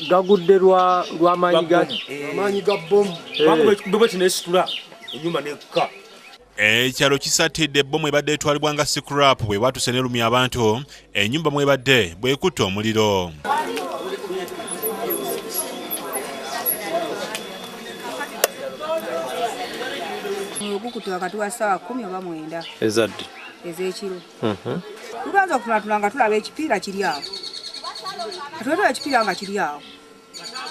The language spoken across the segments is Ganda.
gagudde lw'amaanyi ga bbomu. Bwe kinesitula ennyumba nekka. Ekyalo kisatidde ebbomu ebadde etwalibwa nga scrap bwe batuse n'erumya abantu, ennyumba mwebadde bwekutte omuliro. Gukutte wakati wa ssaawa 10 oba 9 ezadde ez'ekiro. Tubanza okutulatula nga tulaba ekipiira kiri awo. Atulaba ekipiira nga kiri awo.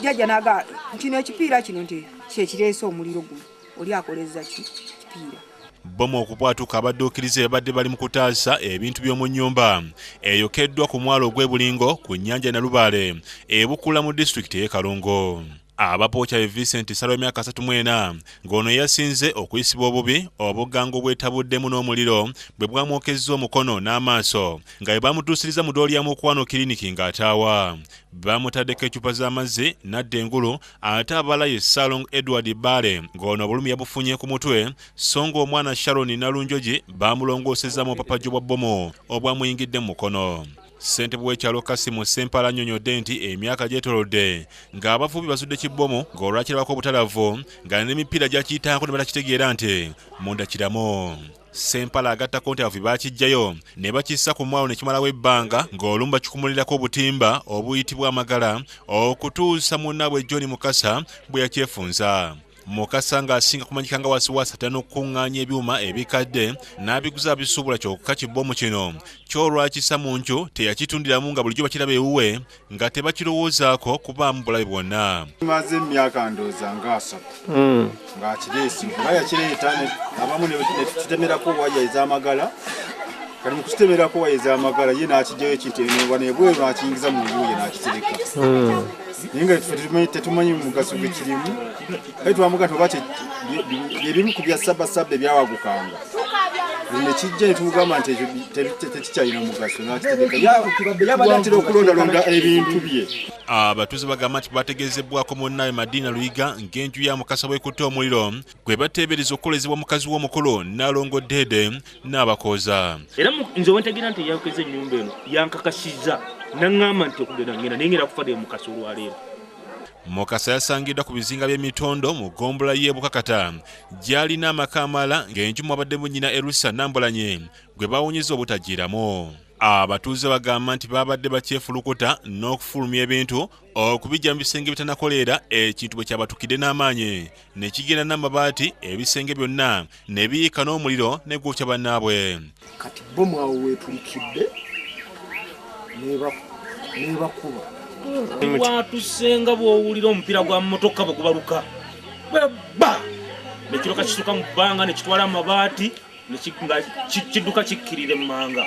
Jjajja naga kino ekipiira kino nti kyekireese omuliro guno. Oli akolezza kipiira. Bbomu okubwatuka abadduukirize badde bali mu kutaasa ebintu by'omu nnyumba eyokeddwa ku mwalo ogw'ebulingo ku nnyanja Nalubaale ebukula mu disitulikiti y'e Kalungu. Abapookya Vincent Salo emyaka 34 ng'ono yasinze okuyisibwa obubi obuganga obwetabuddemu n'omuliro bwe bwamwokezza omukono n'amaaso nga bwe bamutuusiriza mu ddooli ya Mukwano kiriniki ng'ataawa. Bamutaddeko ecupa z'amazzi n'adda engulu ate abala ye Salong Edward Bale ng'ono obulumi yabufunye ku mutwe so ng'omwana Sharon Nalunjogi bamulongoosezza mu bupapajjo bwa bbomu obwamuyingidde mu mukono. Ssentebe w'ekyalo Kasimu Sempala annyonnyodde nti emyaka gyetolodde ng'abavubi basudde kibbomu ng'olwakirabako obutalavu nga n'emipiira gyakiyitaako ne batakitegeera nti munda kiramu. Sempala agattako nti abavubi bakiggyayo ne bakissa ku mwalo ne kimalawo ebbanga ng'olumu bakikumulirako obutimba obuyitibwa amagala okutuusa munnaabwe John Mukasa bwe yakyefunza. Mukasa ng'asinga kumanyika nga wasiwasi atera n'okukuŋŋaanya ebyuma ebikadde n'abiguza abisuubula kyokka kibbomu kino ky'olwakisa mu nju teyakitundiramu nga bulijjo bakiraba ewuwe nga tebakirowoozaako kubaamu bulabe bwonna. Maze emyaka ndowooza nga 3 ng'akireesi nga yakireeta abamu ne tukitemerako waya ez'amagala kati mu kukitemerako waya ez'amagala ye n'akijjayo ekitemerwa nebweru n'akiyingiza mu buuye n'akitereka. Naye nga tetumanyi mugaso gwe kirimu kale twamuga nti oba ebimu ku bya sabasabba ebyawagukanga nekijja ne tumugamba nti tekikyalina mugaso n'akitereka yabadde atera okulondalonda ebintu bye. Abatuuze bagamba nti bategeezebwako munnaabwe Madiina Luyiga ng'enju ya Mukasa bwekutte omuliro gwe bateebereza okukolezebwa mukazi w'omukulu Nalongo Dede n'abakooza. Era nze wentegeera nti yakozesa ennyumba eno yankakasizza n'aŋŋamba nti okugenda ngenda kufa de Mukasa olwaleero. Mukasa yasangiddwa ku bizinga by'emitondo mu ggombolola y'e Bukakata gy'alina amaka amala ng'enju mwabaddemu nnyina Erusa Nambulanye gwe baawunyizza obutagiiramu. Abatuuze bagamba nti babadde bakyefulukuta n'okufulumya ebintu okubijja mu bisenge bitanakoleera ekintu bwe kyabatukidde n'amaanyi ne kigenda n'amabaati ebisenge byonna ne biyiika n'omuliro ne gwokya bannaabwe. Kati bbomu awo weetulikidde nebakuba. Watusenga bw'owulira omupiira gwa mmotoka bwe gubaluka bwebba nekiroka kisuka mu bbanga ne kitwala amabaati nga kidduka kikkirira emmanga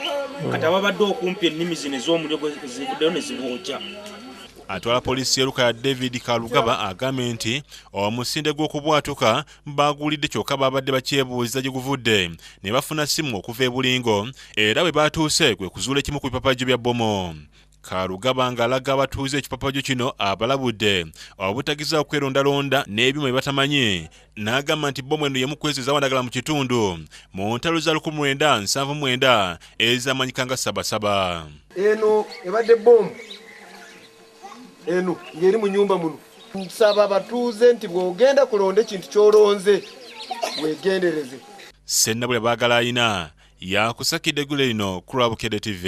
kati ababadde okumpi ennimi zino ez'omuliro zivuddeyo ne zibookya. Atwala poliisi y'eruka ya David Kalugaba agambye nti omusinde gw'okubwatuka baagulidde kyokka babadde bakyebuuziza gye guvudde ne bafuna simu okuva e Bulingo era bwe baatuuse kwe kuzuula ekimu ku bipapajjo bya bbomu. Kalugaba ng'alaga abatuuze ekipapajjo kino abalabudde obutagiza okwerondalonda n'ebyuma bye batamanyi n'agamba nti bbomu eno y'emu kwezi ezawandagala mu kitundu mu ntalo za 1979 ezamanyika nga Sabasaba. Eno ebadde bbomu eno ng'eri mu nnyumba muno. Nsaba abatuuze nti bw'ogenda kulonda ekintu ky'olonze weegendereze. Sennabule baagala ayina yakusakidde eggule lino ku Lwabukedde TV.